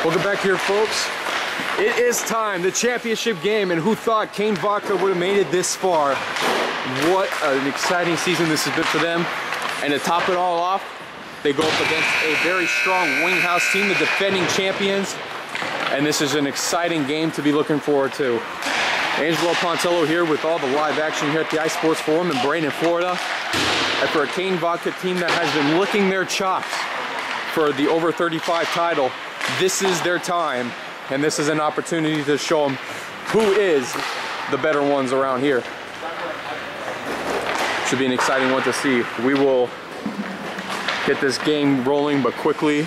Welcome back here, folks. It is time, the championship game, and who thought Kane Vodka would have made it this far? What an exciting season this has been for them. And to top it all off, they go up against a very strong Winghouse team, the defending champions. And this is an exciting game to be looking forward to. Angelo Pontello here with all the live action here at the iSports Forum in Bradenton, Florida. And for a Kane Vodka team that has been licking their chops for the over 35 title, this is their time, and this is an opportunity to show them who is the better ones around here. Should be an exciting one to see. We will get this game rolling, but quickly.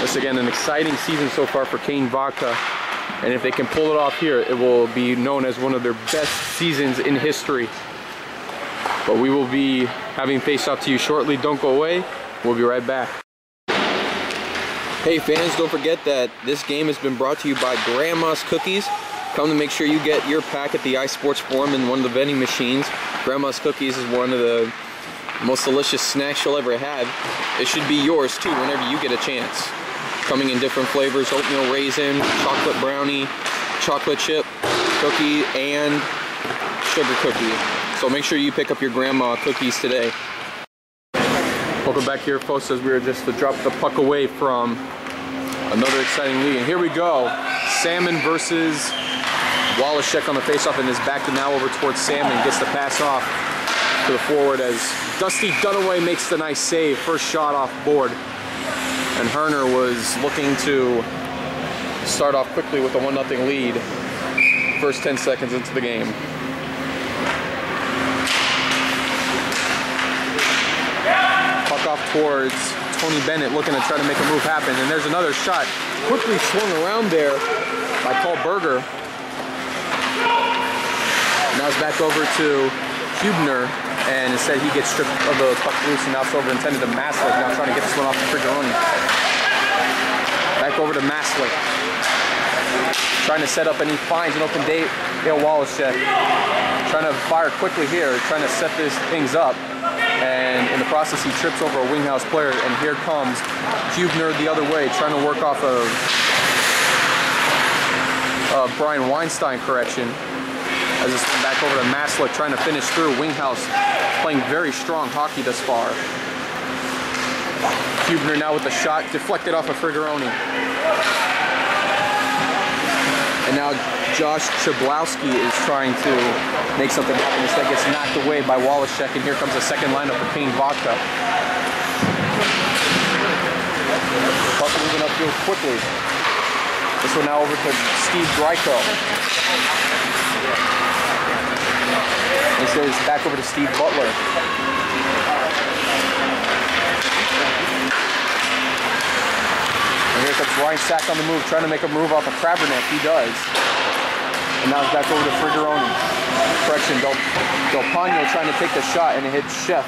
This again, an exciting season so far for Kane Vodka, and if they can pull it off here, it will be known as one of their best seasons in history. But we will be having face-off to you shortly. Don't go away. We'll be right back. Hey fans, don't forget that this game has been brought to you by Grandma's Cookies. Come to make sure you get your pack at the iSports Forum in one of the vending machines. Grandma's Cookies is one of the most delicious snacks you'll ever have. It should be yours too whenever you get a chance. Coming in different flavors: oatmeal raisin, chocolate brownie, chocolate chip cookie, and sugar cookie. So make sure you pick up your Grandma Cookies today. Welcome back here, folks, as we are just to drop the puck away from another exciting league. And here we go. Salmon versus Wallachek on the faceoff, and is back to now over towards Salmon. Gets the pass off to the forward as Dusty Dunaway makes the nice save. First shot off board. And Herner was looking to start off quickly with a 1-0 lead. First 10 seconds into the game. Puck off towards Tony Bennett, looking to try to make a move happen. And there's another shot. Quickly swung around there by Paul Berger. Now it's back over to Hubner, and instead he gets stripped of the puck loose, and now it's over intended to Maslick, now trying to get this one off to Frigeroni. Back over to Maslick. Trying to set up, and he finds an open Dale Wallachek. Trying to fire quickly here, trying to set these things up. And in the process, he trips over a Winghouse player, and here comes Hubner the other way, trying to work off of Brian Weinstein correction. As it's back over to Maslick, trying to finish through. Winghouse playing very strong hockey thus far. Hubner now with the shot, deflected off of Frigeroni. And now Josh Chablowski is trying to make something happen. Instead gets knocked away by Wallachek, and here comes the second lineup for Kane Vodka. Puck moving upfield quickly. This one now over to Steve Greico. Instead it's back over to Steve Butler. And here comes Ryan Sack on the move, trying to make a move off of Krabernick. He does. And now it's back over to Frigeroni. Correction, Del Pano trying to take the shot, and it hits Chef.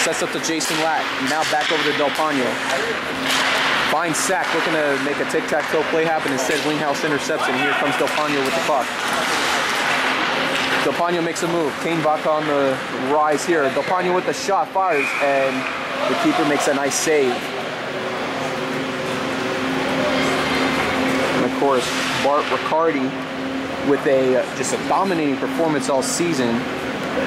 Sets up to Jason Lack. Now back over to Del Pano. Finds Sack, looking to make a tic-tac-toe play happen. Instead, Winghouse intercepts it, and here comes Del Pano with the puck. Del Pano makes a move. Kane Vodka on the rise here. Del Pano with the shot, fires, and the keeper makes a nice save. And of course, Bart Riccardi with just a dominating performance all season,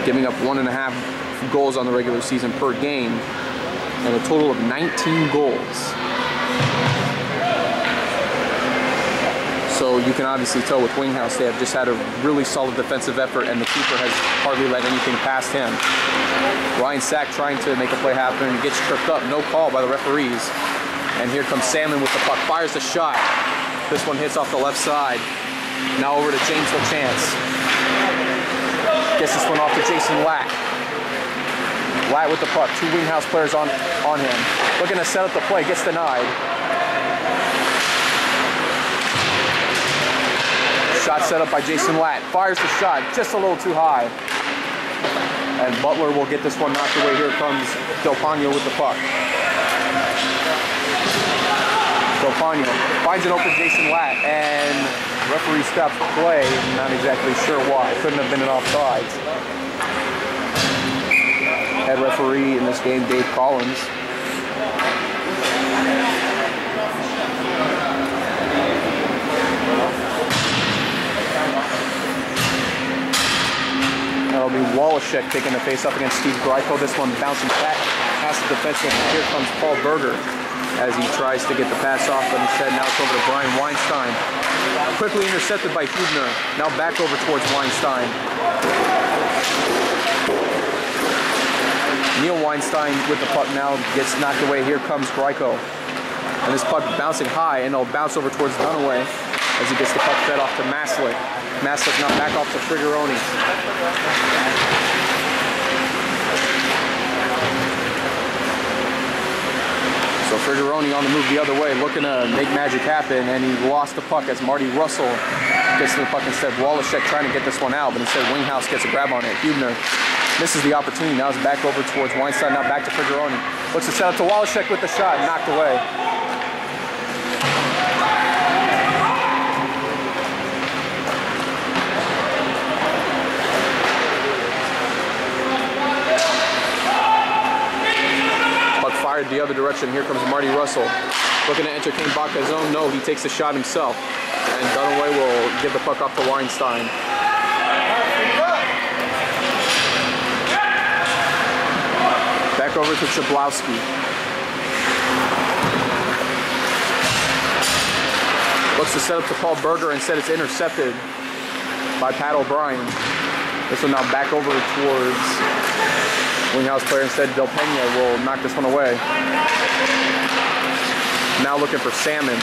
giving up 1.5 goals on the regular season per game, and a total of 19 goals. So you can obviously tell with Winghouse, they have just had a really solid defensive effort, and the keeper has hardly let anything past him. Ryan Sack trying to make a play happen, gets tripped up, no call by the referees. And here comes Salmon with the puck, fires the shot. This one hits off the left side. Now over to James LaChance. Gets this one off to Jason Lack. Lack with the puck, 2 Winghouse players on him. Looking to set up the play, gets denied. Shot set up by Jason Latt. Fires the shot just a little too high. And Butler will get this one knocked away. Here comes Del Pano with the puck. Del Pano finds an open Jason Latt, and referee stops the play. Not exactly sure why. Couldn't have been an offsides. Head referee in this game, Dave Collins. It'll be Wallachek taking the face up against Steve Greiko. This one bouncing back past the defenseman. Here comes Paul Berger as he tries to get the pass off, but instead now it's over to Brian Weinstein. Quickly intercepted by Hubner. Now back over towards Weinstein. Neil Weinstein with the puck now gets knocked away. Here comes Greiko. And this puck bouncing high, and it'll bounce over towards Dunaway as he gets the puck fed off to Maslick. Maslick now back off to Frigoroni. So Frigoroni on the move the other way, looking to make magic happen, and he lost the puck as Marty Russell gets to the puck instead. Wallachek trying to get this one out, but instead Winghouse gets a grab on it. Hubner misses the opportunity. Now it's back over towards Weinstein, now back to Frigoroni. Looks to set up to Wallachek with the shot, knocked away. Fired the other direction. Here comes Marty Russell. Looking to enter Kane Baca's zone. No, he takes the shot himself. And Dunaway will give the puck off to Weinstein. Back over to Chablowski. Looks to set up to Paul Berger. Instead it's intercepted by Pat O'Brien. This one now back over towards Winghouse player. Instead, Del Pena will knock this one away. Now looking for Salmon.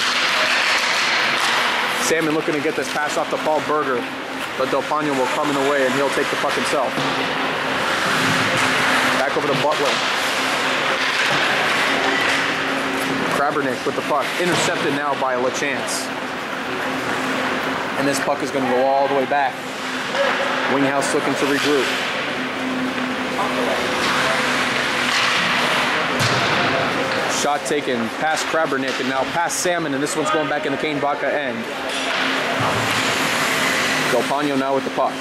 Salmon looking to get this pass off to Paul Berger, but Del Pena will come in the way and he'll take the puck himself. Back over to Butler. Krabernick with the puck. Intercepted now by LaChance. And this puck is going to go all the way back. Winghouse looking to regroup. Shot taken past Krabernick and now past Salmon, and this one's going back in the Kane Baca end. Del Pano now with the puck.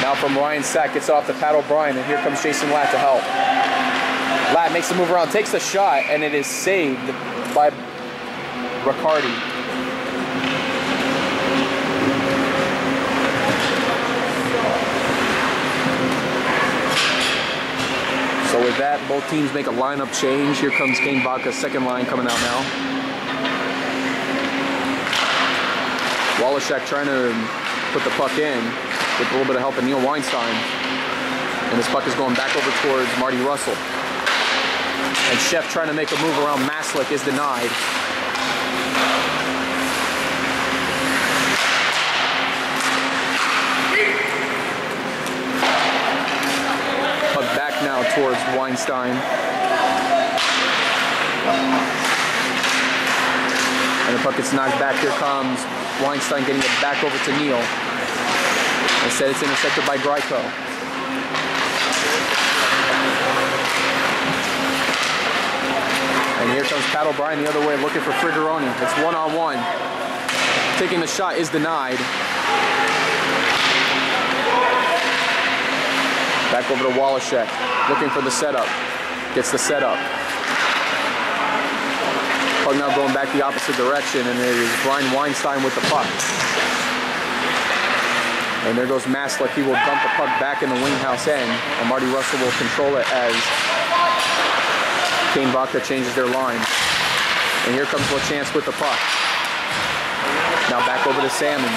Now from Ryan Sack, gets off to Pat O'Brien, and here comes Jason Latt to help. Latt makes the move around, takes the shot, and it is saved by Riccardi. So with that, both teams make a lineup change. Here comes Kane Baca's second line coming out now. Wallachek trying to put the puck in with a little bit of help of Neil Weinstein. And this puck is going back over towards Marty Russell. And Chef trying to make a move around Maslick is denied. Back now towards Weinstein. And the puck gets knocked back. Here comes Weinstein getting it back over to Neil. Instead it's intercepted by Greiko. And here comes Pat O'Brien the other way looking for Frigoroni. It's one-on-one. Taking the shot is denied. Back over to Wallachek, looking for the setup. Gets the setup. Puck now going back the opposite direction, and it is Brian Weinstein with the puck. And there goes Maslick. He will dump the puck back in the Winghouse end, and Marty Russell will control it as Kane Baca changes their line. And here comes LaChance with the puck. Now back over to Salmon.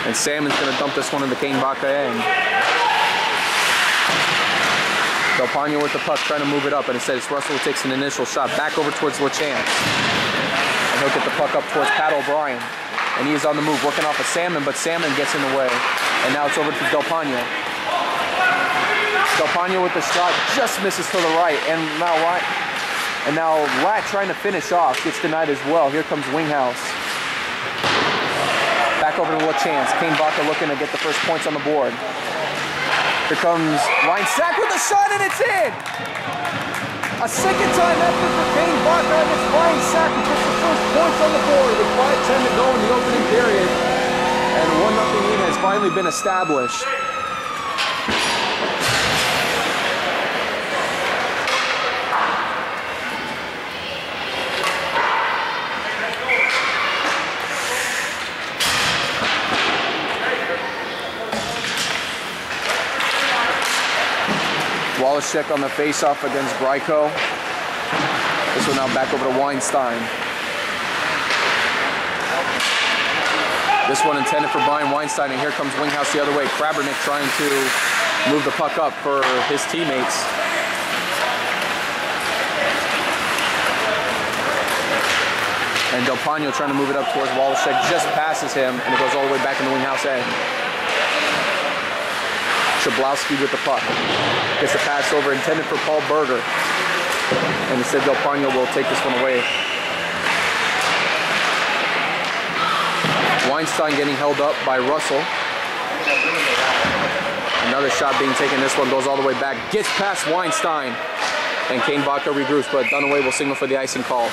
And Salmon's going to dump this one in the Kane Baca end. Del Pano with the puck, trying to move it up, and instead it's Russell who takes an initial shot back over towards LaChance. And he'll get the puck up towards Pat O'Brien. And he is on the move, working off of Salmon, but Salmon gets in the way. And now it's over to Del Pano. Del Pano with the shot, just misses to the right. And now Latt trying to finish off, gets denied as well. Here comes Winghouse. Back over to LaChance. Kane Baca looking to get the first points on the board. Here comes Ryan Sack with a shot, and it's in! A second-time effort for Kane Baca, and it's Ryan Sack who gets the first points on the board with 5:10 to go in the opening period. And a 1-0 lead has finally been established. Wallachek on the face-off against Gryko. This one now back over to Weinstein. This one intended for Brian Weinstein, and here comes Winghouse the other way. Krabernick trying to move the puck up for his teammates. And Del Pano trying to move it up towards Wallachek, just passes him, and it goes all the way back in the Winghouse end. Chablowski with the puck. Gets the pass over, intended for Paul Berger. And instead Del Pano will take this one away. Weinstein getting held up by Russell. Another shot being taken. This one goes all the way back. Gets past Weinstein. And Kane Baca regroups, but Dunaway will signal for the icing call.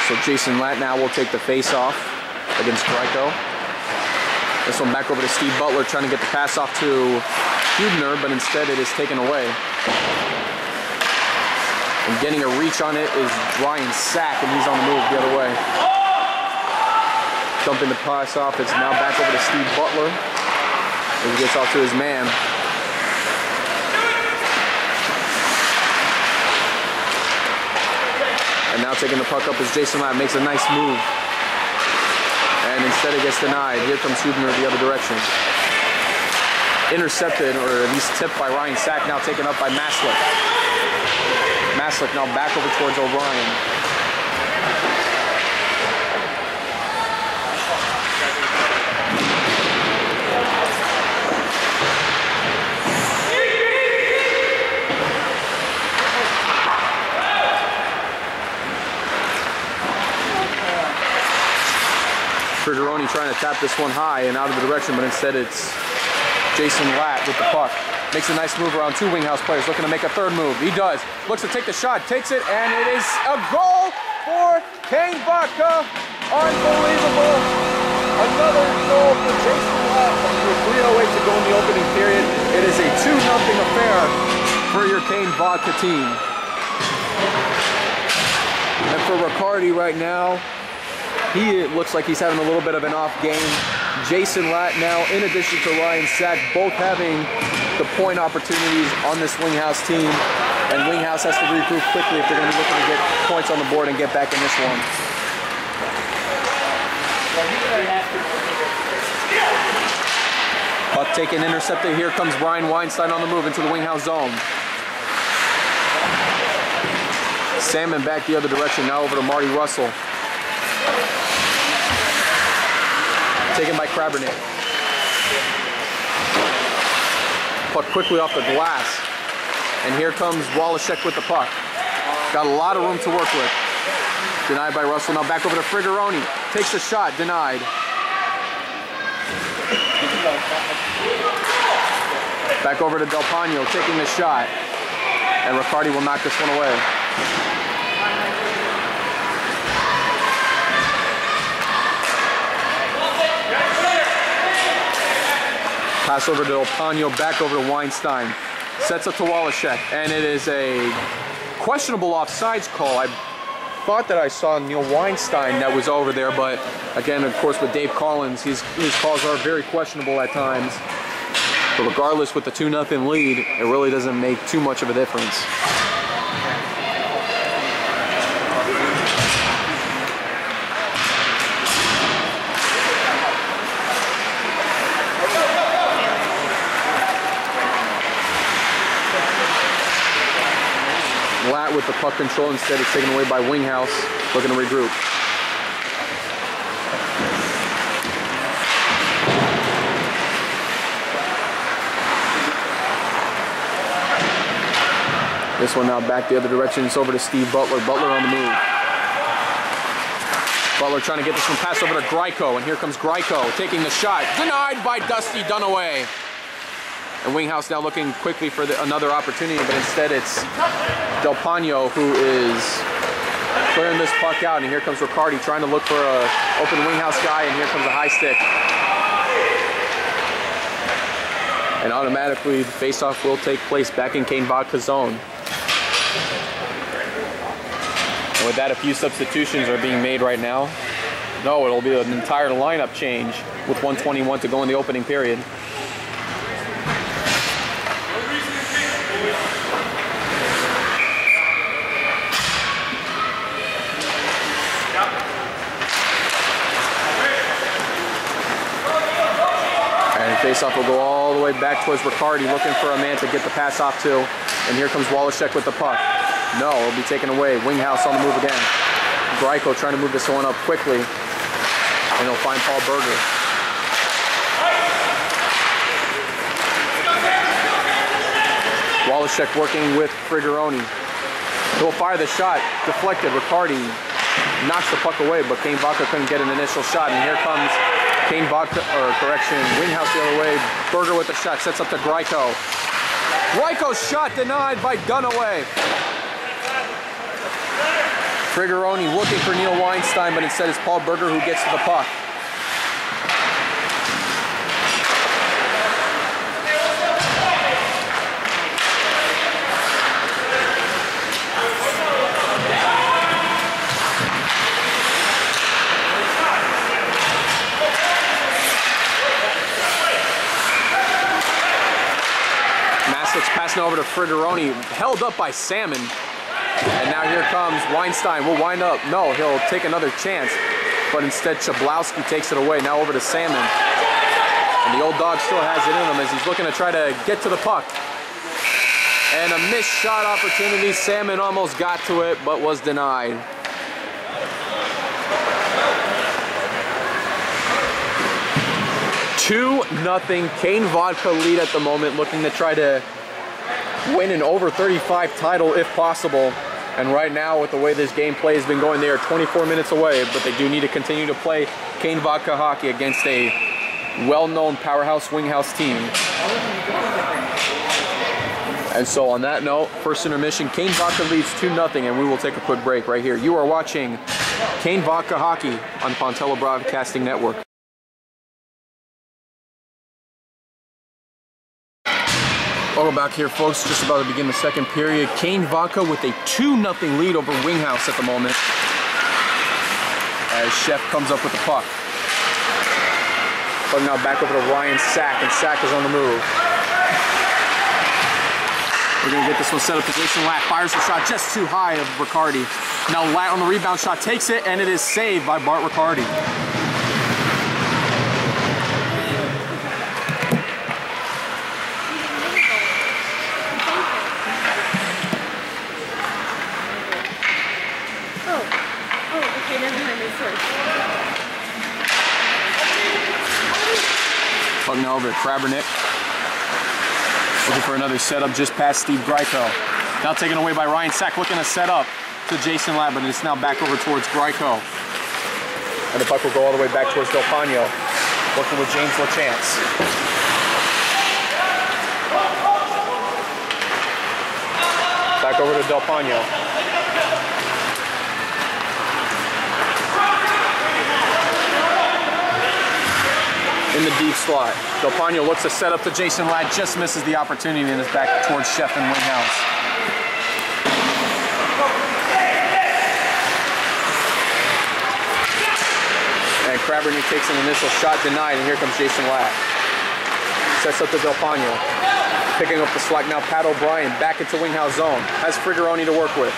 So Jason Latnow will take the face-off against Gryko. This one back over to Steve Butler, trying to get the pass off to Hubner, but instead it is taken away. And getting a reach on it is Ryan Sack, and he's on the move the other way. Dumping the pass off, it's now back over to Steve Butler. As he gets off to his man. And now taking the puck up is Jason Latt, makes a nice move. And instead it gets denied. Here comes Hubner the other direction. Intercepted, or at least tipped by Ryan Sack, now taken up by Maslick. Maslick now back over towards O'Brien. Frigeroni trying to tap this one high and out of the direction, but instead it's Jason Latt with the puck. Makes a nice move around two Winghouse players, looking to make a third move. He does. Looks to take the shot, takes it, and it is a goal for Kane Baca. Unbelievable. Another goal for Jason Latt with 3:08 to go in the opening period. It is a 2-0 affair for your Kane Baca team. And for Riccardi right now, he looks like he's having a little bit of an off game. Jason Latt now, in addition to Ryan Sack, both having the point opportunities on this Winghouse team. And Winghouse has to regroup quickly if they're going to be looking to get points on the board and get back in this one. Puck taken, intercepted. Here comes Brian Weinstein on the move into the Winghouse zone. Salmon back the other direction, now over to Marty Russell. Taken by Krabernick. Puck quickly off the glass. And here comes Wallachek with the puck. Got a lot of room to work with. Denied by Russell. Now back over to Frigeroni. Takes a shot. Denied. Back over to Del Pano, taking the shot. And Riccardi will knock this one away. Pass over to Del Pano, back over to Weinstein. Sets up to Wallachek, and it is a questionable offsides call. I thought that I saw Neil Weinstein that was over there, but again, of course, with Dave Collins, his calls are very questionable at times. But regardless, with the 2-0 lead, it really doesn't make too much of a difference. Latt with the puck control, instead it's taken away by Winghouse, looking to regroup. This one now back the other direction. It's over to Steve Butler. Butler on the move. Butler trying to get this one passed over to Gryko, and here comes Gryko taking the shot. Denied by Dusty Dunaway. And Winghouse now looking quickly for another opportunity, but instead it's Del Pano who is clearing this puck out, and here comes Riccardi trying to look for an open Winghouse guy, and here comes a high stick. And automatically, the face-off will take place back in Kane Vodka's zone. And with that, a few substitutions are being made right now. No, it'll be an entire lineup change with 1:21 to go in the opening period. Face-off will go all the way back towards Riccardi, looking for a man to get the pass off to. And here comes Wallachek with the puck. No, it'll be taken away. Winghouse on the move again. Greiko trying to move this one up quickly. And he'll find Paul Berger. Wallachek working with Frigoroni. He'll fire the shot. Deflected. Riccardi knocks the puck away, but Kane Vodka couldn't get an initial shot. And here comes Kane Vodka, or correction, Winghouse the other way. Berger with the shot, sets up to Greiko. Greiko's shot denied by Dunaway. Frigoroni looking for Neil Weinstein, but instead it's Paul Berger who gets to the puck. Passing over to Frigoroni, held up by Salmon. And now here comes Weinstein. Will wind up. No, he'll take another chance. But instead, Chablowski takes it away. Now over to Salmon. And the old dog still has it in him as he's looking to try to get to the puck. And a missed shot opportunity. Salmon almost got to it, but was denied. (2-0) Kane Vodka lead at the moment, looking to try to win an over 35 title if possible. And right now, with the way this gameplay has been going, they are 24 minutes away, but they do need to continue to play Kane Vodka hockey against a well-known powerhouse Winghouse team. And so on that note, first intermission, Kane Vodka leads 2-0, and we will take a quick break right here. You are watching Kane Vodka hockey on Pontello Broadcasting Network. Welcome back here, folks. Just about to begin the second period. Kane Vodka with a 2-0 lead over Winghouse at the moment. As Chef comes up with the puck. But now back over to Ryan Sack, and Sack is on the move. We're going to get this one set up. Jason Latt fires the shot just too high of Riccardi. Now Latt on the rebound shot takes it, and it is saved by Bart Riccardi. Puck now over to Krabernick. Looking for another setup just past Steve Greiko. Now taken away by Ryan Sack, looking to set up to Jason Latt, but it's now back over towards Greiko. And the puck will go all the way back towards Del Pano. Working with James LaChance. Back over to Del Pano. In the deep slot. Del Pano looks to set up to Jason Latt, just misses the opportunity and is back towards Chef and Winghouse. And Krabernick takes an initial shot denied, and here comes Jason Latt. Sets up to Del Pano. Picking up the slack now, Pat O'Brien back into Winghouse zone. Has Frigoroni to work with.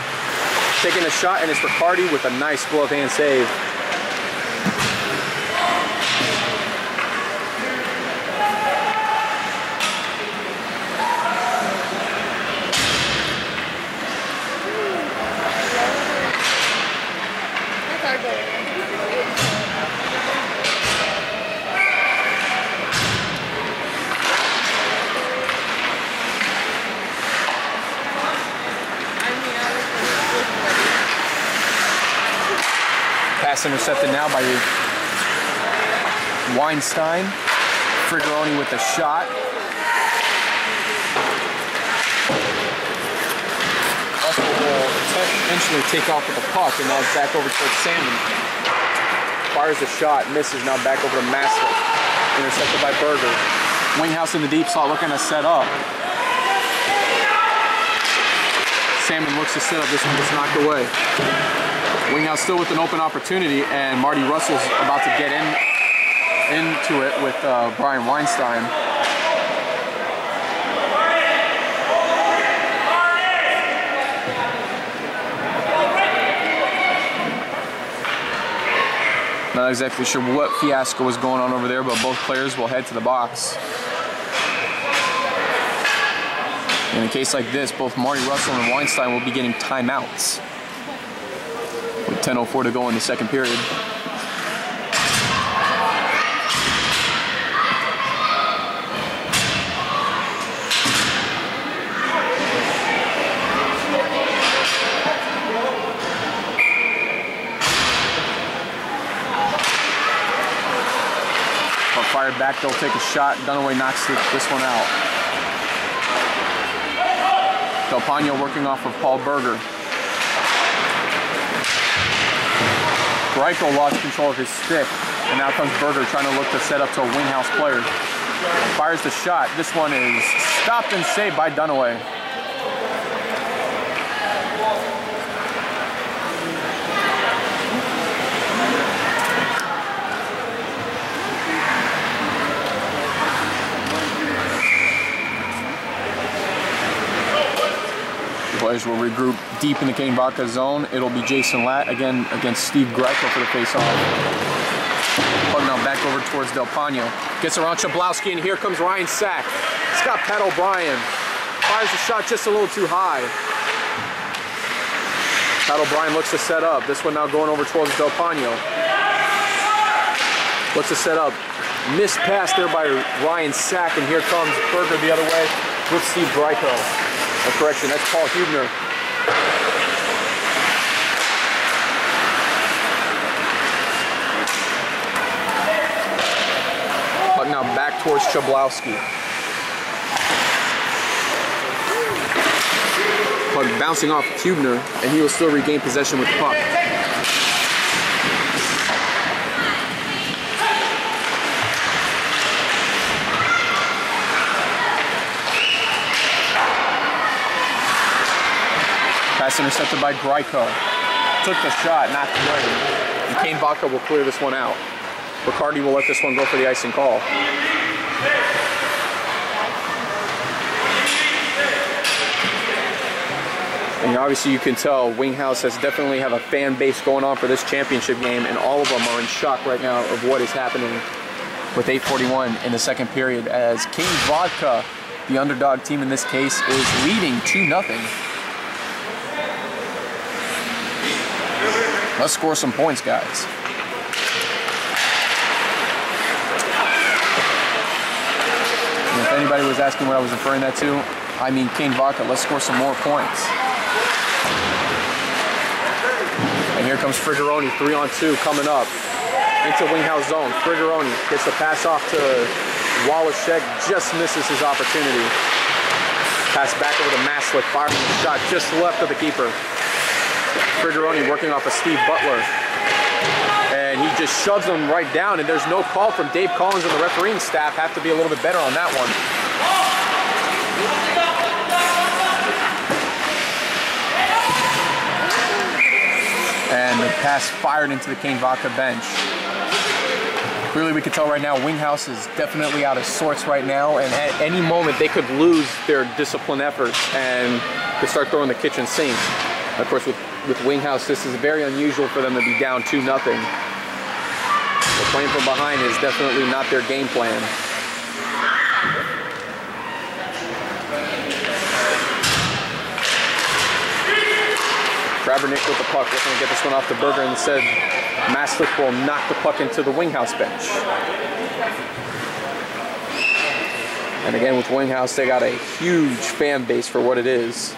Taking a shot, and it's Riccardi with a nice glove hand save. Pass intercepted now by Weinstein. Frigoroni with the shot. Russell will eventually take off with the puck, and now it's back over towards Salmon. Fires the shot, misses, now back over to Mastiff. Intercepted by Berger. Winghouse in the deep slot looking to set up. Salmon looks to set up, this one gets knocked away. Winghouse still with an open opportunity, and Marty Russell's about to get into it with Brian Weinstein. Not exactly sure what fiasco was going on over there, but both players will head to the box. In a case like this, both Marty Russell and Weinstein will be getting timeouts with 10:04 to go in the second period. Fired back, they'll take a shot. Dunaway knocks this one out. Del Pano working off of Paul Berger. Greiko lost control of his stick, and now comes Berger trying to look to set up to a Winghouse player. Fires the shot. This one is stopped and saved by Dunaway. Players will regroup deep in the Kane Vaca zone. It'll be Jason Latt again against Steve Greiko for the face-off. Puck now back over towards Del Pano. Gets around Chablowski, and here comes Ryan Sack. It's got Pat O'Brien. Fires the shot just a little too high. Pat O'Brien looks to set up. This one now going over towards Del Pano. Looks to set up. Missed pass there by Ryan Sack, and here comes Berger the other way with Steve Greiko. Oh, correction, that's Paul Hubner. But now back towards Chablowski. Puck bouncing off Hubner, and he will still regain possession with the puck. Pass intercepted by Greiko. Took the shot, knocked away. And Kane Vaca will clear this one out. Riccardi will let this one go for the icing call. And obviously you can tell Winghouse has definitely have a fan base going on for this championship game, and all of them are in shock right now of what is happening with 8:41 in the second period, as Kane Vaca, the underdog team in this case, is leading 2-0. Let's score some points, guys. And if anybody was asking what I was referring that to, I mean Kane Vaca. Let's score some more points. And here comes Frigoroni, 3-on-2 coming up into Winghouse zone. Frigoroni gets the pass off to Wallachek, just misses his opportunity. Pass back over to Maslick, firing the shot just left of the keeper. Frigoroni working off of Steve Butler, and he just shoves him right down, and there's no call from Dave Collins, and the refereeing staff have to be a little bit better on that one. And the pass fired into the Kane Vaca bench. Clearly we can tell right now Winghouse is definitely out of sorts right now, and at any moment they could lose their discipline efforts and could start throwing the kitchen sink. Of course, with Winghouse, this is very unusual for them to be down 2-0. But playing from behind is definitely not their game plan. Krabernick with the puck, looking to get this one off to Berger, and instead Maslick will knock the puck into the Winghouse bench. And again, with Winghouse, they got a huge fan base for what it is.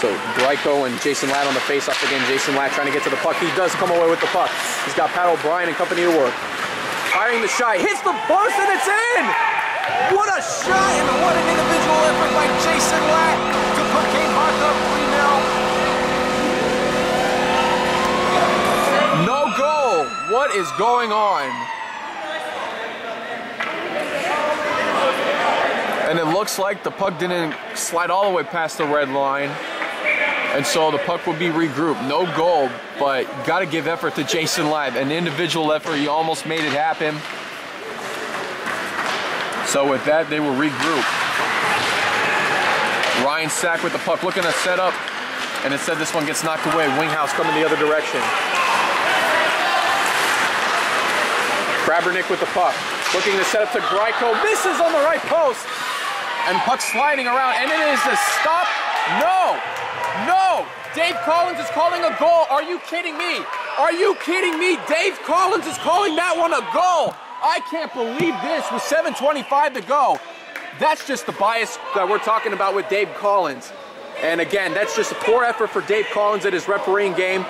So Greiko and Jason Latt on the face-off again. Jason Latt trying to get to the puck. He does come away with the puck. He's got Pat O'Brien and company to work. Firing the shot, hits the post, and it's in! What a shot, and what an individual effort by Jason Latt to put Kane Vaca up 3-0. No goal. What is going on? looks like the puck didn't slide all the way past the red line, and so the puck will be regrouped. No goal, but got to give effort to Jason Ladd. An individual effort, he almost made it happen. So with that, they will regroup. Ryan Sack with the puck, looking to set up, and instead this one gets knocked away. Winghouse coming the other direction. Krabernick with the puck, looking to set up to Greico, misses on the right post, and puck sliding around, and it is a stop. No, no, Dave Collins is calling a goal. Are you kidding me? Are you kidding me? Dave Collins is calling that one a goal. I can't believe this with 7:25 to go. That's just the bias that we're talking about with Dave Collins. And again, that's just a poor effort for Dave Collins at his refereeing game.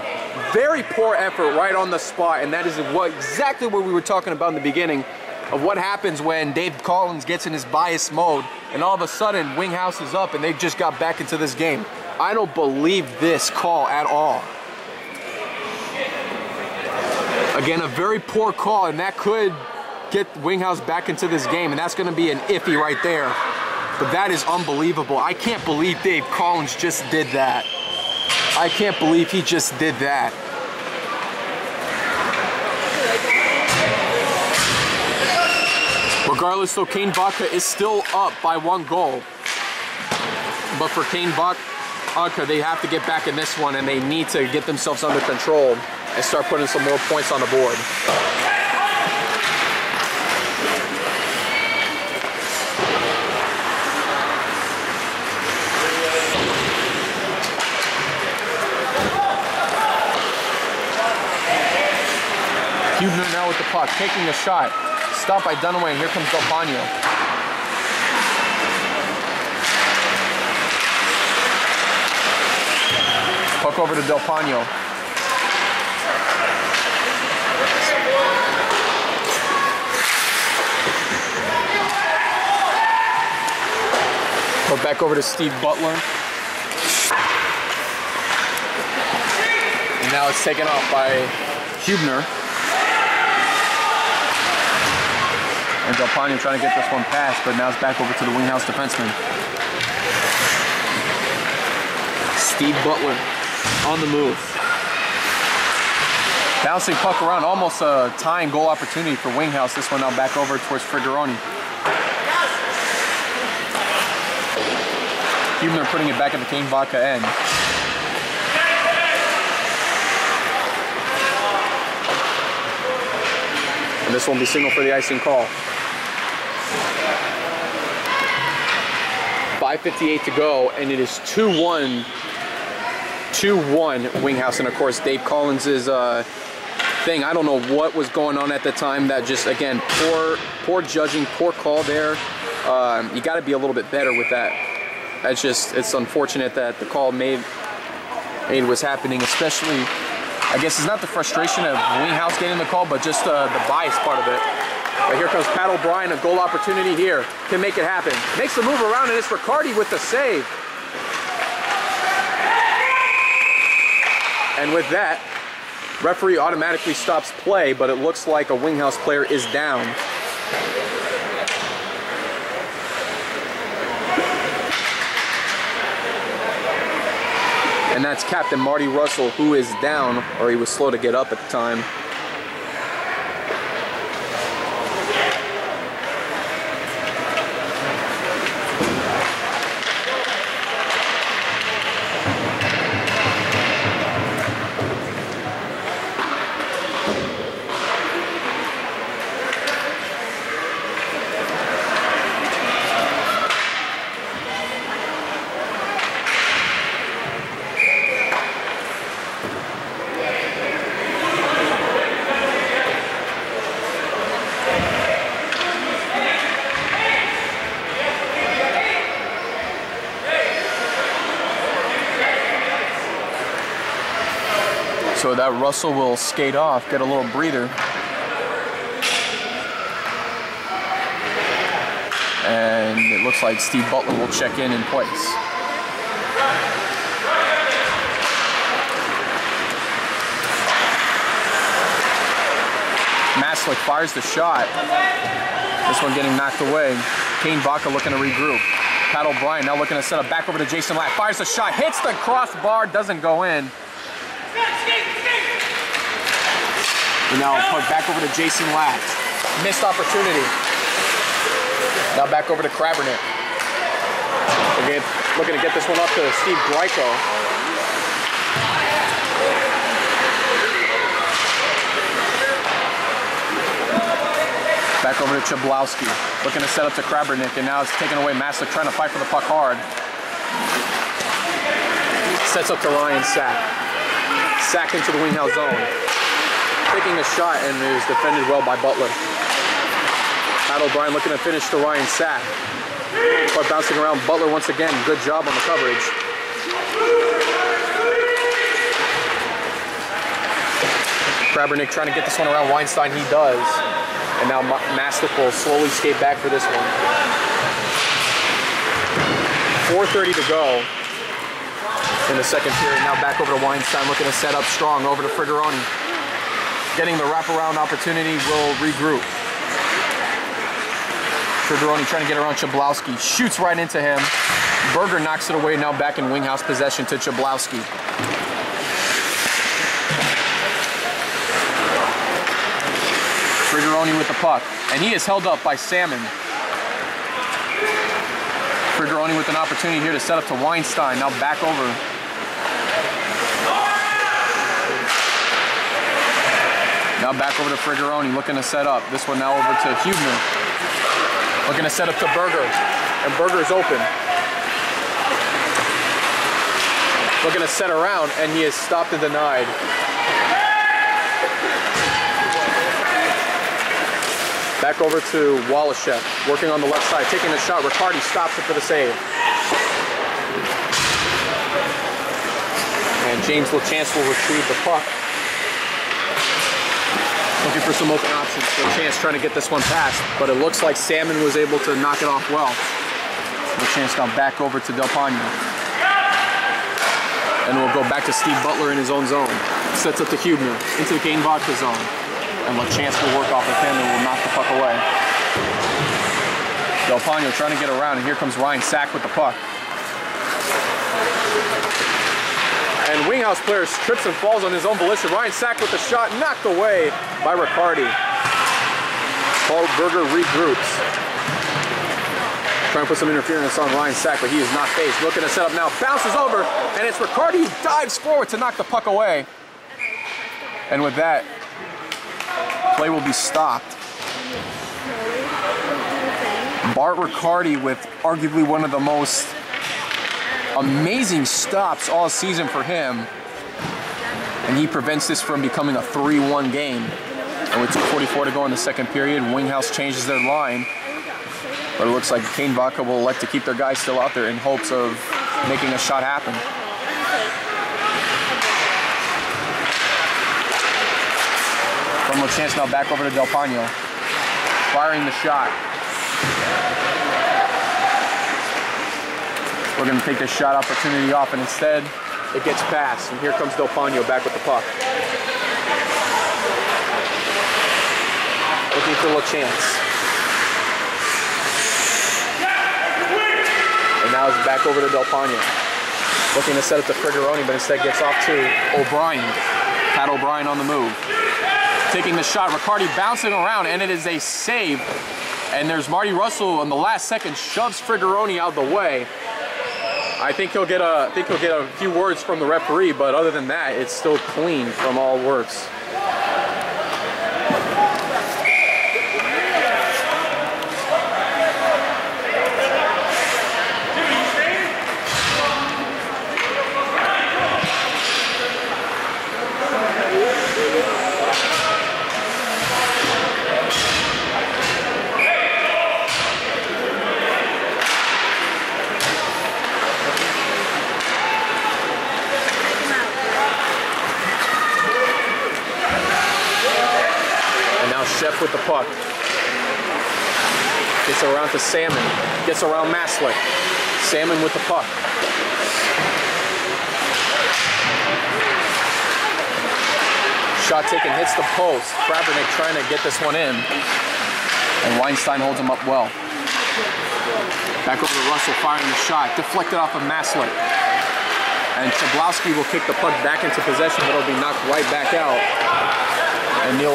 Very poor effort right on the spot, and that is exactly what we were talking about in the beginning of what happens when Dave Collins gets in his bias mode and all of a sudden Winghouse is up and they just got back into this game. I don't believe this call at all. Again, a very poor call, and that could get Winghouse back into this game, and that's going to be an iffy right there. But that is unbelievable. I can't believe Dave Collins just did that. I can't believe he just did that. Regardless, though, Kane Vodka is still up by 1 goal. But for Kane Vodka, they have to get back in this one, and they need to get themselves under control and start putting some more points on the board. Hubner now with the puck, taking a shot. Stopped by Dunaway, and here comes Del Pano. Puck over to Del Pano. Puck back over to Steve Butler. And now it's taken off by Hubner. And Del Pano trying to get this one past, but now it's back over to the Winghouse defenseman. Steve Butler on the move. Bouncing puck around, almost a tying goal opportunity for Winghouse. This one now back over towards Frigoroni. Hubner putting it back at the Kane Vodka end. And this one will be signaled for the icing call. 5:58 to go, and it is 2-1 Winghouse. And of course, Dave Collins' thing, I don't know what was going on at the time. That just, again, poor judging, poor call there. You got to be a little bit better with that. That's just, it's unfortunate that the call made was happening, especially, I guess it's not the frustration of Winghouse getting the call, but just the bias part of it. But here comes Pat O'Brien, a goal opportunity here. Can make it happen. Makes the move around, and it's Riccardi with the save. And with that, referee automatically stops play, but it looks like a Winghouse player is down. And that's Captain Marty Russell, who is down, or he was slow to get up at the time. So that Russell will skate off, get a little breather. And it looks like Steve Butler will check in place. Maslick fires the shot. This one getting knocked away. Kane Baca looking to regroup. Pat O'Brien now looking to set up back over to Jason Latt. Fires a shot, hits the crossbar, doesn't go in. And now put back over to Jason Latt. Missed opportunity. Now back over to Krabernick. Again, looking to get this one up to Steve Glyko. Back over to Chablowski. Looking to set up to Krabernick, and now it's taken away. Maslick trying to fight for the puck hard. Sets up to Ryan Sack. Sack into the Winghouse zone. Taking a shot and is defended well by Butler. Pat O'Brien looking to finish to Ryan Sack. But bouncing around Butler once again. Good job on the coverage. Krabernick trying to get this one around Weinstein. He does. And now Maslick will slowly skate back for this one. 4:30 to go in the second period. Now back over to Weinstein, looking to set up strong over to Frigeroni. Getting the wraparound opportunity, will regroup. Frigeroni trying to get around Chablowski. Shoots right into him. Berger knocks it away, now back in Winghouse possession to Chablowski. Frigeroni with the puck, and he is held up by Salmon. Frigeroni with an opportunity here to set up to Weinstein, now back over. Now back over to Frigeroni, looking to set up. This one now over to Hubner. Looking to set up to Berger, and Berger's open. Looking to set around, and he is stopped and denied. Back over to Walashev, working on the left side, taking the shot. Riccardi stops it for the save. And James LaChance will retrieve the puck. Looking for some open options. LaChance trying to get this one past, but it looks like Salmon was able to knock it off well. LaChance now back over to Del Pano. And we'll go back to Steve Butler in his own zone. Sets up to Hubner, into the Kane Vodka zone. And LaChance will work off of him and will knock the puck away. Del Pano trying to get around, and here comes Ryan Sack with the puck. And Winghouse player trips and falls on his own volition. Ryan Sack with the shot, knocked away by Riccardi. Paul Berger regroups. Trying to put some interference on Ryan Sack, but he is not phased. Looking to set up now, bounces over, and it's Riccardi who dives forward to knock the puck away. And with that, play will be stopped. Bart Riccardi with arguably one of the most amazing stops all season for him. And he prevents this from becoming a 3-1 game. And with 2:44 to go in the second period, Winghouse changes their line. But it looks like Kane Vodka will elect to keep their guys still out there in hopes of making a shot happen. From LaChance now back over to Del Pano. Firing the shot. We're going to take this shot opportunity off, and instead it gets passed. And here comes Del Pano back with the puck. Looking for LaChance. And now it's back over to Del Pano. Looking to set up to Frigeroni, but instead gets off to O'Brien. Pat O'Brien on the move. Taking the shot, Riccardi bouncing around, and it is a save. And there's Marty Russell in the last second, shoves Frigeroni out of the way. I think he'll get a few words from the referee, but other than that, it's still clean from all works. Chef with the puck. Gets around to Salmon. Gets around Maslick. Salmon with the puck. Shot taken, hits the post. Krabernick trying to get this one in. And Weinstein holds him up well. Back over to Russell, firing the shot. Deflected off of Maslick. And Chablowski will kick the puck back into possession, but it'll be knocked right back out. And Neil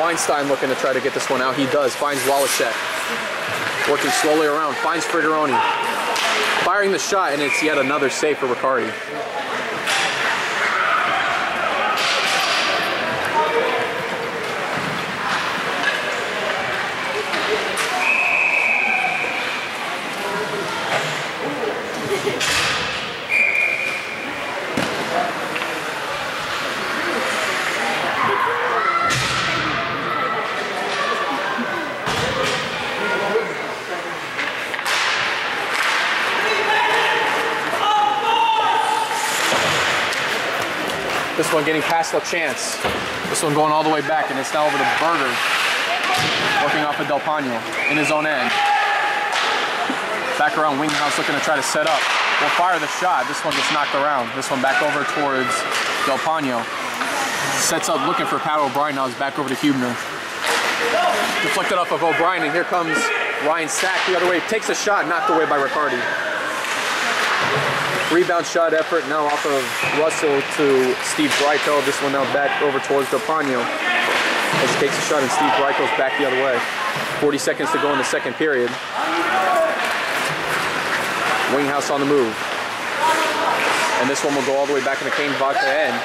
Weinstein looking to try to get this one out. He does. Finds Wallachek. Working slowly around. Finds Frigaroni. Firing the shot, and it's yet another save for Riccardi. This one getting past LaChance. This one going all the way back, and it's now over to Berger. Working off of Del Pano in his own end. Back around, Winghouse looking to try to set up. Will fire the shot. This one gets knocked around. This one back over towards Del Pano. Sets up looking for Pat O'Brien. Now it's back over to Hubner. Deflected off of O'Brien, and here comes Ryan Sack the other way. Takes a shot, knocked away by Riccardi. Rebound shot effort now off of Russell to Steve Dreichel. This one now back over towards Del Pano. As he takes a shot and Steve Dreichel's back the other way. 40 seconds to go in the second period. Winghouse on the move. And this one will go all the way back in the Kane Vodka end.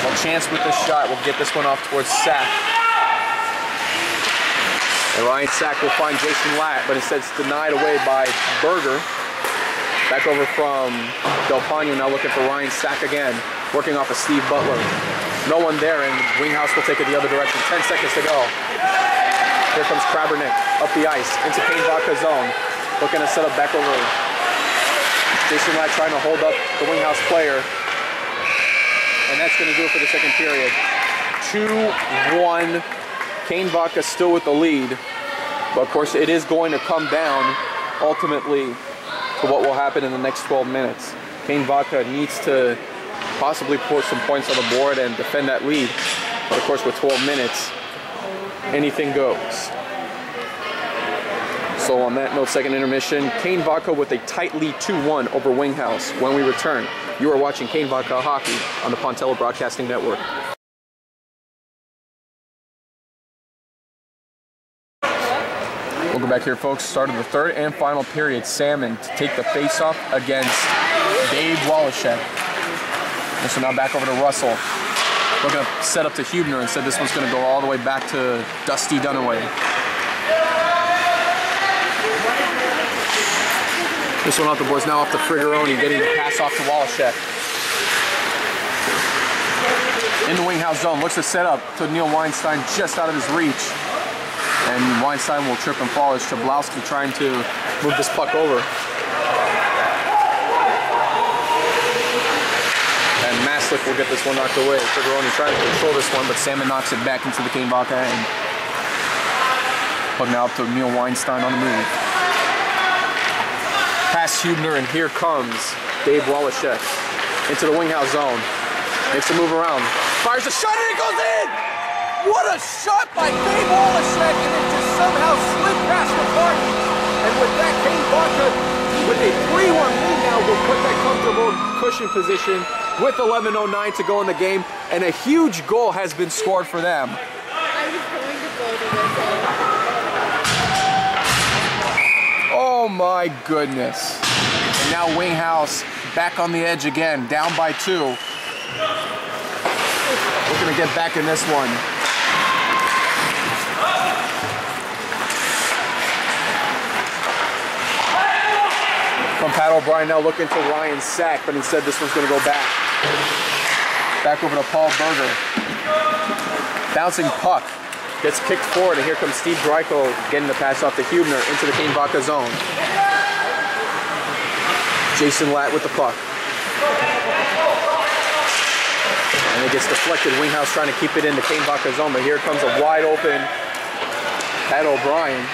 Well, Chance with the shot will get this one off towards Sack. And Ryan Sack will find Jason Latt, but instead it's denied away by Berger. Back over from Del Pano, now looking for Ryan Sack again. Working off of Steve Butler. No one there, and Winghouse will take it the other direction. 10 seconds to go. Here comes Krabernick up the ice into Kane Vodka zone. Looking to set up back over. Jason Latt trying to hold up the Winghouse player. And that's going to do it for the second period. 2-1. Kane Vodka still with the lead, but of course it is going to come down ultimately to what will happen in the next 12 minutes. Kane Vodka needs to possibly put some points on the board and defend that lead, but of course with 12 minutes, anything goes. So on that note, second intermission, Kane Vodka with a tight lead 2-1 over Winghouse. When we return, you are watching Kane Vodka Hockey on the Pontello Broadcasting Network. Welcome back here, folks. Start of the third and final period. Salmon to take the face-off against Dave Wallachek. This one now back over to Russell. We're going to set up to Hubner and said this one's going to go all the way back to Dusty Dunaway. This one off the boards, now off to Frigaroni, getting the pass off to Wallachek. In the Winghouse zone, looks to set up to Neil Weinstein just out of his reach. And Weinstein will trip and fall as Chablowski trying to move this puck over. And Maslick will get this one knocked away. Frigaroni trying to control this one, but Salmon knocks it back into the Kane Vodka end. Puck now up to Neil Weinstein on the move. Past Hubner, and here comes Dave Wallachek into the Winghouse zone. Makes a move around. Fires a shot and it goes in! What a shot by Dave Wallachek, and it just somehow slid past Riccardi. And with that, Kane Vodka, with a 3-1 lead now, will put that comfortable cushion position with 11:09 to go in the game, and a huge goal has been scored for them. I was going to go to this. Oh my goodness. And now Winghouse back on the edge again, down by 2. Looking to get back in this one. From Pat O'Brien now looking to Ryan Sack, but instead this one's going to go back. Back over to Paul Berger. Bouncing puck. Gets kicked forward, and here comes Steve Dreichel getting the pass off to Hubner into the Kane Vodka zone. Jason Latt with the puck. And it gets deflected. Winghouse trying to keep it in the Kane Vodka zone, but here comes a wide open Pat O'Brien.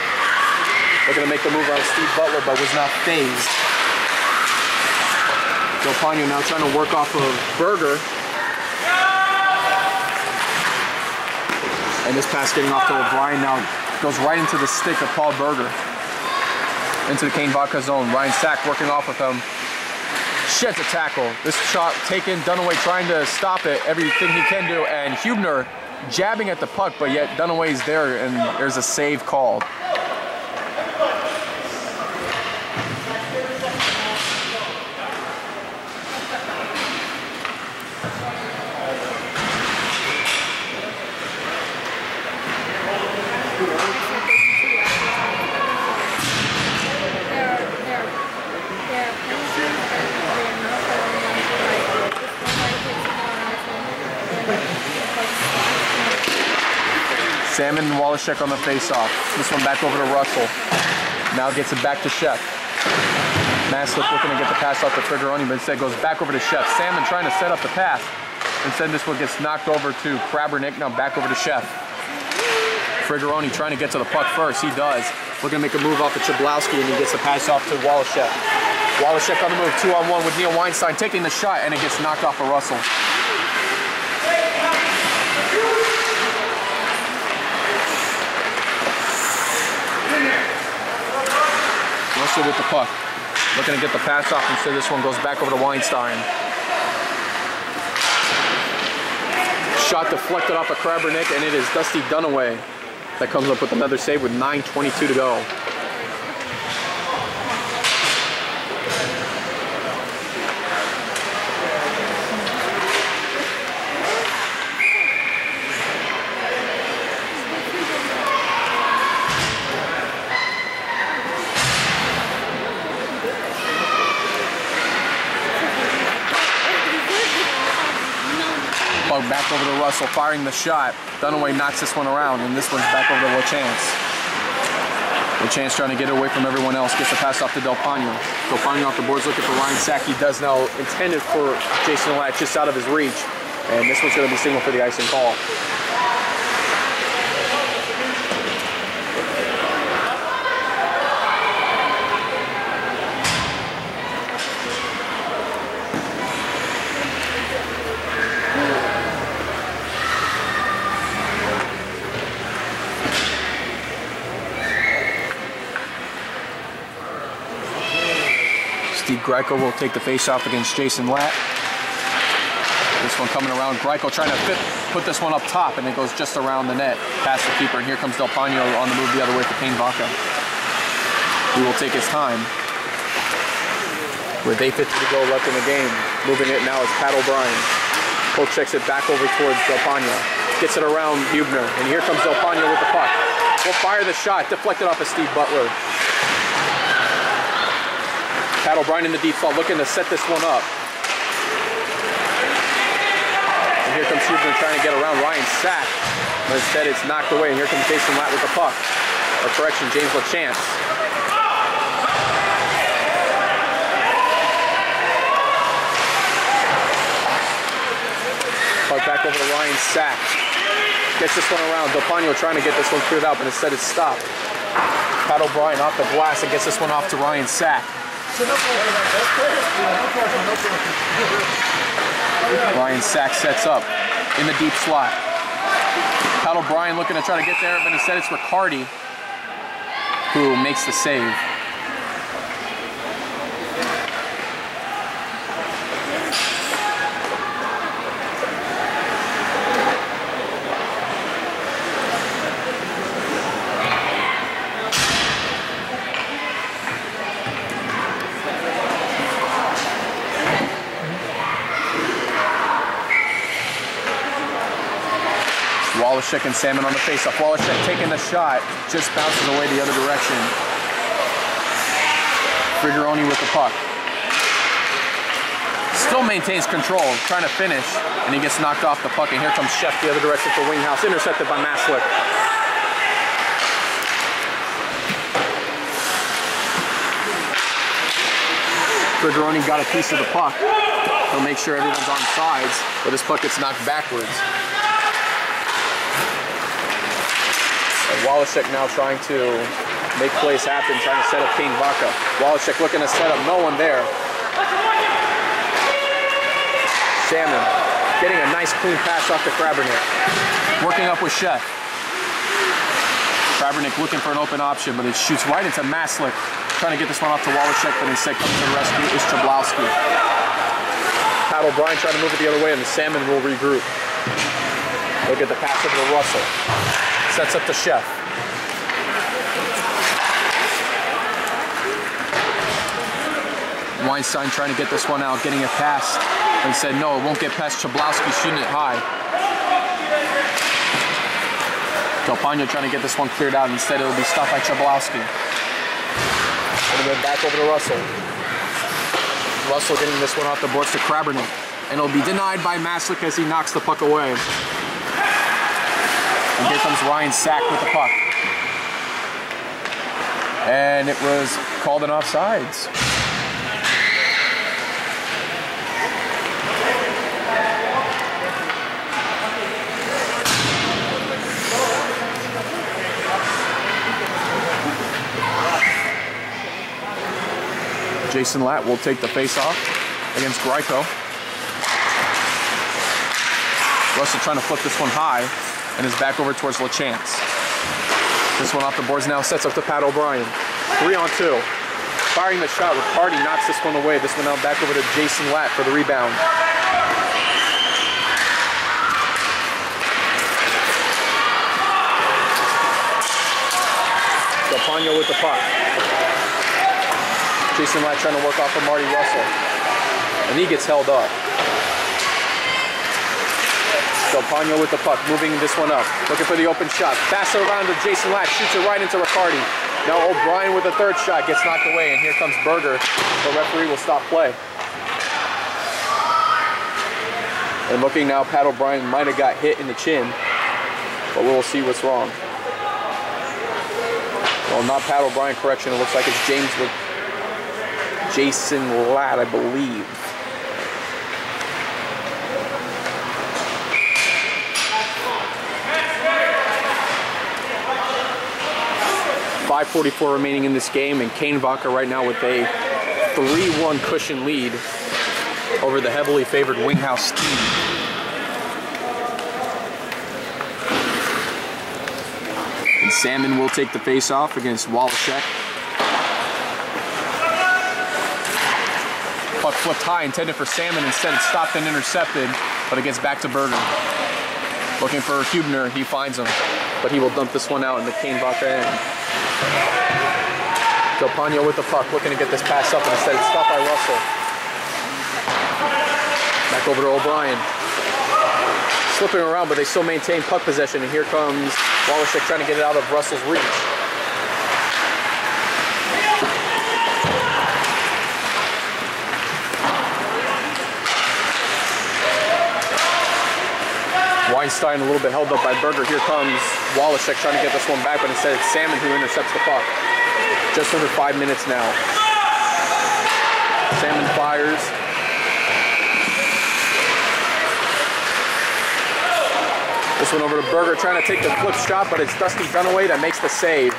Looking to make the move around Steve Butler, but was not phased. Del Pano now trying to work off of Berger. And this pass getting off to O'Brien now goes right into the stick of Paul Berger. Into the Kane Vodka zone. Ryan Sack working off with him. Sheds a tackle. This shot taken, Dunaway trying to stop it, everything he can do, and Hubner jabbing at the puck, but yet Dunaway's there, and there's a save called. Salmon and Wallachek on the face-off. This one back over to Russell. Now gets it back to Shep. Maslick looking to get the pass off to Frigeroni, but instead goes back over to Shep. Salmon trying to set up the pass. Instead this one gets knocked over to Krabernick, now back over to Shep. Frigeroni trying to get to the puck first. He does. Looking to make a move off of Chablowski, and he gets the pass off to Wallachek. Wallachek on the move, 2-on-1 with Neil Weinstein taking the shot, and it gets knocked off of Russell. Russell with the puck. Looking to get the pass off, instead this one goes back over to Weinstein. Shot deflected off of Krabernick, and it is Dusty Dunaway that comes up with another save with 9:22 to go. Back over to Russell, firing the shot. Dunaway knocks this one around, and this one's back over to LaChance. LaChance trying to get away from everyone else, gets the pass off to Del Pano. Del Pano off the boards looking for Ryan Sack. He does now, intended for Jason Lack, just out of his reach. And this one's going to be signaled for the icing call. Greco will take the face-off against Jason Latt. This one coming around. Greco trying to put this one up top, and it goes just around the net. Past the keeper, and here comes Del Pano on the move the other way for Kane Vaca. He will take his time. With 8:50 to go left in the game. Moving it now is Pat O'Brien. Poke checks it back over towards Del Pano. Gets it around Hubner, and here comes Del Pano with the puck. Will fire the shot, deflected off of Steve Butler. Pat O'Brien in the deep slot looking to set this one up. And here comes Hubner trying to get around Ryan Sack. But instead it's knocked away, and here comes Jason Latt with the puck. Or correction, James LaChance. Puck back over to Ryan Sack. Gets this one around. Del Pano trying to get this one cleared out, but instead it's stopped. Pat O'Brien off the glass and gets this one off to Ryan Sack. Ryan Sack sets up in the deep slot. Pat O'Brien looking to try to get there, but instead it's Riccardi who makes the save. Wallachek and Salmon on the face-off. Wallachek taking the shot, just bounces away the other direction. Frigeroni with the puck. Still maintains control, trying to finish, and he gets knocked off the puck, and here comes Chef the other direction for Winghouse, intercepted by Maslick. Frigeroni got a piece of the puck. He'll make sure everyone's on sides, but this puck gets knocked backwards. Wallachek now trying to make plays happen, trying to set up Kane Vaca. Wallachek looking to set up, no one there. Salmon getting a nice clean pass off to Krabernick. Working up with Chef. Krabernick looking for an open option, but it shoots right into Maslick. Trying to get this one off to Wallachek, but instead coming to the rescue is Chablowski. Pat O'Brien trying to move it the other way, and the Salmon will regroup. Look at the pass over to Russell. Sets up the Chef. Weinstein trying to get this one out, getting it past. But he said no, it won't get past Chablowski, shooting it high. Calpano trying to get this one cleared out. Instead, it'll be stopped by Chablowski. And then back over to Russell. Russell getting this one off the boards to Krabernick. And it'll be denied by Maslick as he knocks the puck away. And here comes Ryan Sack with the puck. And it was called an offsides. Jason Latt will take the face-off against Greiko. Russell trying to flip this one high and is back over towards LaChance. This one off the boards now sets up to Pat O'Brien. 3-on-2. Firing the shot, Riccardi knocks this one away. This one now back over to Jason Latt for the rebound. Calpano with the puck. Jason Latt trying to work off of Marty Russell. And he gets held up. Calpano with the puck, moving this one up. Looking for the open shot. Pass it around to Jason Latt, shoots it right into Riccardi. Now O'Brien with the third shot, gets knocked away, and here comes Berger. The referee will stop play. And looking now, Pat O'Brien might have got hit in the chin, but we'll see what's wrong. Well, not Pat O'Brien, correction. It looks like it's Jason Latt, I believe. .544 remaining in this game, and Kanebacher right now with a 3-1 cushion lead over the heavily favored Winghouse team. And Salmon will take the face-off against Wallachek. Puck flipped high, intended for Salmon. Instead, it's stopped and intercepted, but it gets back to Berger. Looking for Hubner, he finds him, but he will dump this one out in the Kanebacher end. Calpano with the puck, looking to get this pass up, and instead it's stopped by Russell. Back over to O'Brien. Slipping around, but they still maintain puck possession, and here comes Wallachek trying to get it out of Russell's reach. Weinstein a little bit held up by Berger. Here comes Wallachek trying to get this one back, but instead it's Salmon who intercepts the puck. Just under 5 minutes now. Salmon fires. This one over to Berger trying to take the flip shot, but it's Dusty Dunaway that makes the save.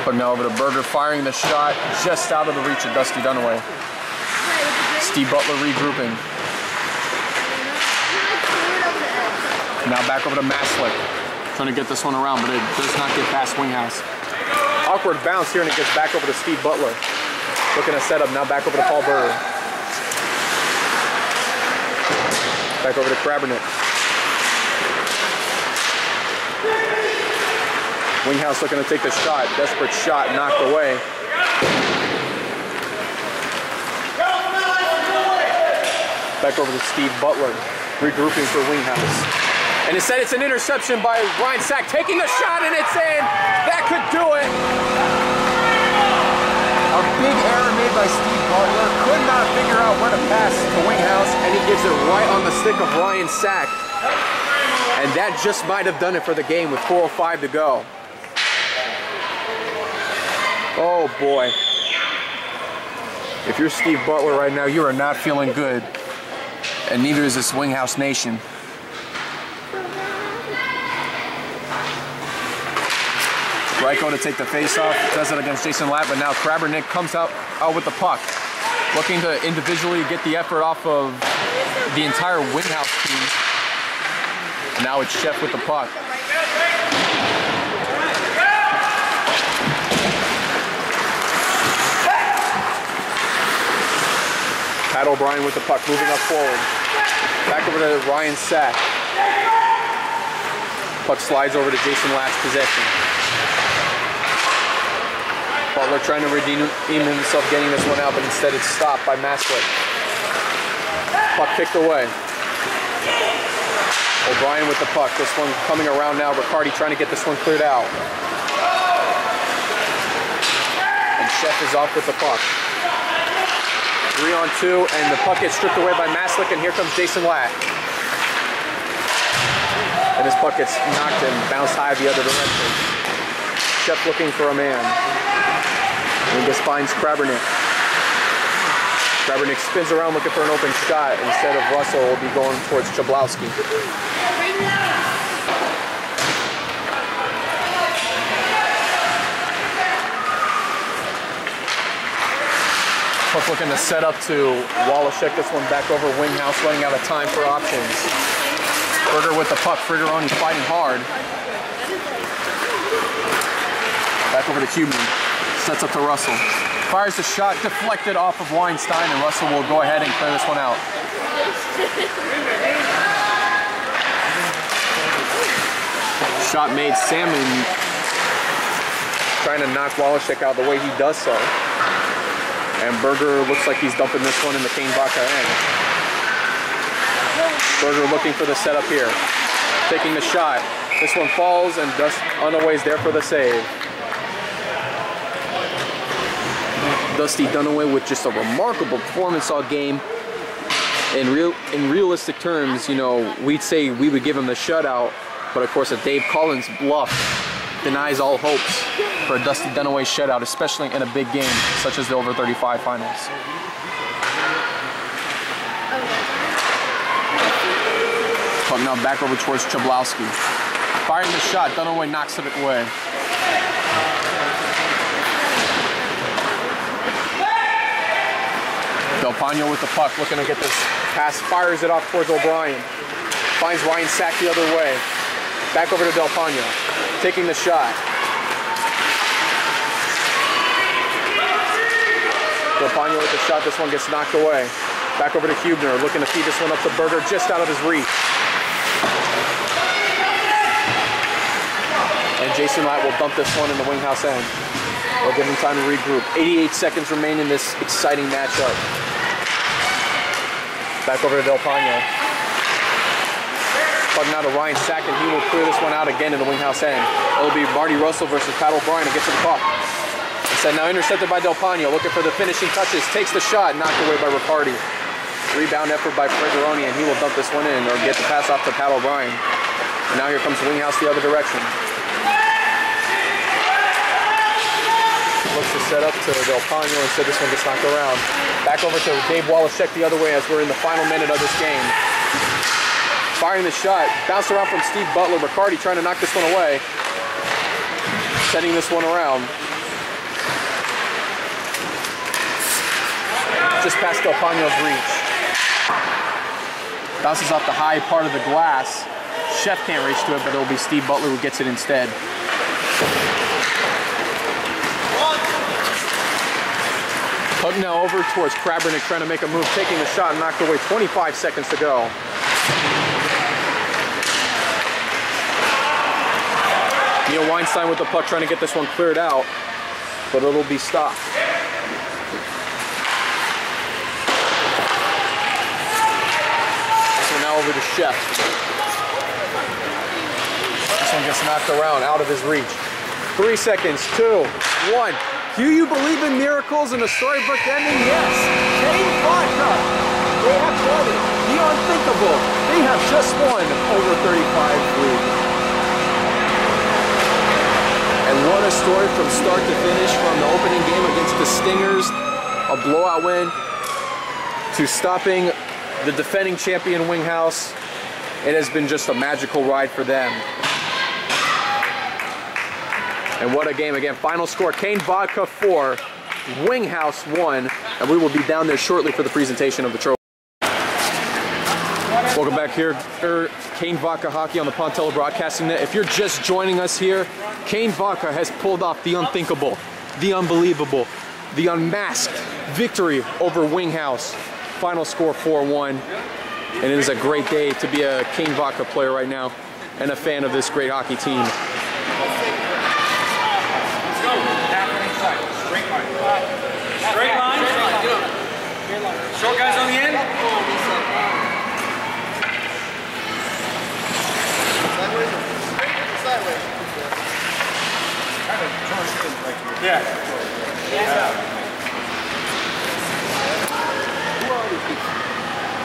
But now over to Berger, firing the shot just out of the reach of Dusty Dunaway. Steve Butler regrouping. Now back over to Maslick, trying to get this one around, but it does not get past Winghouse. Awkward bounce here, and it gets back over to Steve Butler. Looking to set up, now back over to Paul Berger. Back over to Krabernick. Winghouse looking to take the shot. Desperate shot, knocked away. Back over to Steve Butler, regrouping for Winghouse. And instead it's an interception by Ryan Sack, taking the shot, and it's in. That could do it. A big error made by Steve Butler. Could not figure out where to pass to Winghouse, and he gives it right on the stick of Ryan Sack. And that just might have done it for the game with 4:05 to go. Oh boy. If you're Steve Butler right now, you are not feeling good. And neither is this Winghouse Nation. Ryko to take the face-off, does it against Jason Latt, but now Krabernick comes out with the puck, looking to individually get the effort off of the entire Winghouse team. Now it's Chef with the puck. Pat O'Brien with the puck, moving up forward. Back over to Ryan Sack. Puck slides over to Jason Latt's possession. Butler trying to redeem himself getting this one out, but instead it's stopped by Maslick. Puck kicked away. O'Brien with the puck. This one coming around now. Riccardi trying to get this one cleared out. And Chef is off with the puck. 3-on-2, and the puck gets stripped away by Maslick, and here comes Jason Latt. And this puck gets knocked and bounced high the other direction. Chef looking for a man. And he just finds Krabernick. Krabernick spins around looking for an open shot. Instead of Russell, will be going towards Chablowski. Puck looking to set up to Wallachek. This one back over Winghouse, running out of time for options. Berger with the puck. Frigoroni fighting hard. Back over to Cuban. Sets up to Russell. Fires the shot, deflected off of Weinstein, and Russell will go ahead and clear this one out. Shot made. Salmon trying to knock Wallachek out the way he does so. And Berger looks like he's dumping this one in the Kane Baca end. Berger looking for the setup here. Taking the shot. This one falls, and Dunaway's there for the save. Dusty Dunaway with just a remarkable performance all game. In realistic terms, you know, we'd say we would give him the shutout, but of course a Dave Collins bluff denies all hopes for a Dusty Dunaway shutout, especially in a big game such as the over 35 finals. Puck now back over towards Chablowski. Firing the shot, Dunaway knocks it away. Del Pano with the puck, looking to get this pass, fires it off towards O'Brien. Finds Ryan Sack the other way. Back over to Del Pano, taking the shot. Del Pano with the shot, this one gets knocked away. Back over to Hubner, looking to feed this one up to Berger, just out of his reach. And Jason Latt will dump this one in the Winghouse end. We'll give him time to regroup. 88 seconds remain in this exciting matchup. Back over to Del Pano. Puck now to Ryan Sack, and he will clear this one out again in the Winghouse end. It'll be Marty Russell versus Pat O'Brien to get to the puck. Instead, now intercepted by Del Pano, looking for the finishing touches, takes the shot, knocked away by Riccardi. Rebound effort by Frigoroni, and he will dump this one in, or get the pass off to Pat O'Brien. And now here comes Winghouse the other direction. Looks to set up to Del Pano, instead this one gets knocked around. Back over to Dave Wallachek the other way as we're in the final minute of this game. Firing the shot, bounced around from Steve Butler. Riccardi trying to knock this one away. Setting this one around. Just past Del Pano's reach. Bounces off the high part of the glass. Chef can't reach to it, but it'll be Steve Butler who gets it instead. Puck now over towards Krabernick, trying to make a move, taking the shot, and knocked away. 25 seconds to go. Neil Weinstein with the puck, trying to get this one cleared out, but it'll be stopped. So now over to Chef. This one gets knocked around, out of his reach. 3 seconds, 2, 1. Do you believe in miracles and a storybook ending? Yes. Kane Vodka. They have done it. The unthinkable. They have just won over 35 league. And what a story from start to finish, from the opening game against the Stingers, a blowout win, to stopping the defending champion Winghouse. It has been just a magical ride for them. And what a game again. Final score, Kane Vodka 4, Winghouse 1, and we will be down there shortly for the presentation of the trophy. Welcome back here, Kane Vodka Hockey on the Pontello Broadcasting Net. If you're just joining us here, Kane Vodka has pulled off the unthinkable, the unbelievable, the unmasked victory over Winghouse. Final score 4-1. And it is a great day to be a Kane Vodka player right now and a fan of this great hockey team. Straight line. Short guys on the end. Sideways. Yeah.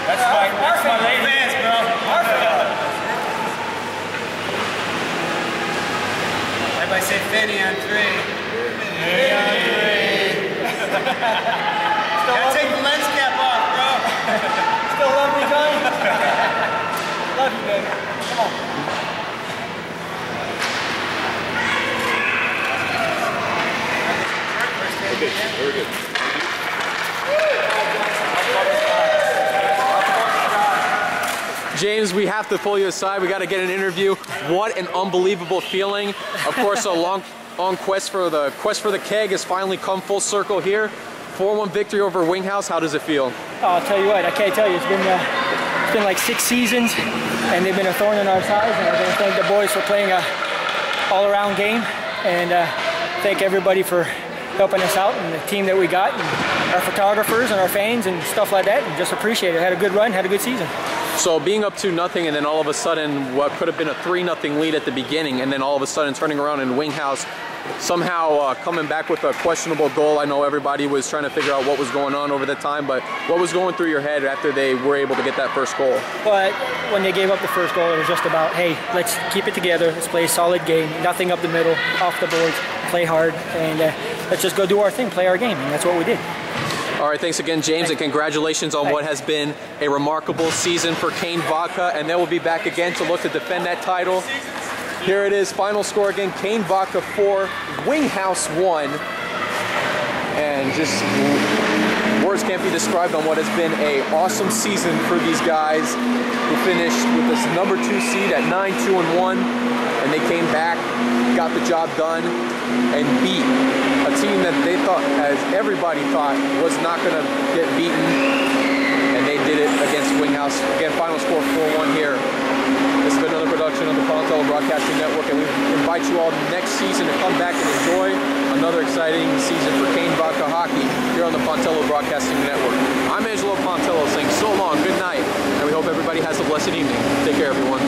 That's my lady fans, bro. Everybody say Finny on 3. Finny on 3. Gotta take the lens cap off, bro. Still love me, Johnny? Love you, baby. Come on. Okay, very good. James, we have to pull you aside. We got to get an interview. What an unbelievable feeling. Of course, a long quest for the keg has finally come full circle here. 4-1 victory over Winghouse. How does it feel? Oh, I'll tell you what, I can't tell you. It's been like 6 seasons, and they've been a thorn in our side. And I want to thank the boys for playing a all-around game, and thank everybody for helping us out and the team that we got, and our photographers and our fans and stuff like that, and just appreciate it. Had a good run, had a good season. So being up 2-0 and then all of a sudden what could have been a 3-0 lead at the beginning, and then all of a sudden turning around in Winghouse, somehow coming back with a questionable goal. I know everybody was trying to figure out what was going on over the time, but what was going through your head after they were able to get that first goal? But when they gave up the first goal, it was just about, hey, let's keep it together, let's play a solid game, nothing up the middle, off the boards, play hard, and let's just go do our thing, play our game, and that's what we did. All right, thanks again, James, and congratulations on what has been a remarkable season for Kane Vodka, and then we'll be back again to look to defend that title. Here it is, final score again, Kane Vodka 4, Winghouse 1, and just words can't be described on what has been an awesome season for these guys who finished with this #2 seed at 9-2-1, and they came back, got the job done, and beat a team that they thought, as everybody thought, was not going to get beaten, and they did it against Winghouse. Again, final score 4-1 here. This has been another production of the Pontello Broadcasting Network, and we invite you all next season to come back and enjoy another exciting season for Kane Vodka Hockey here on the Pontello Broadcasting Network. I'm Angelo Pontello saying so long, good night, and we hope everybody has a blessed evening. Take care, everyone.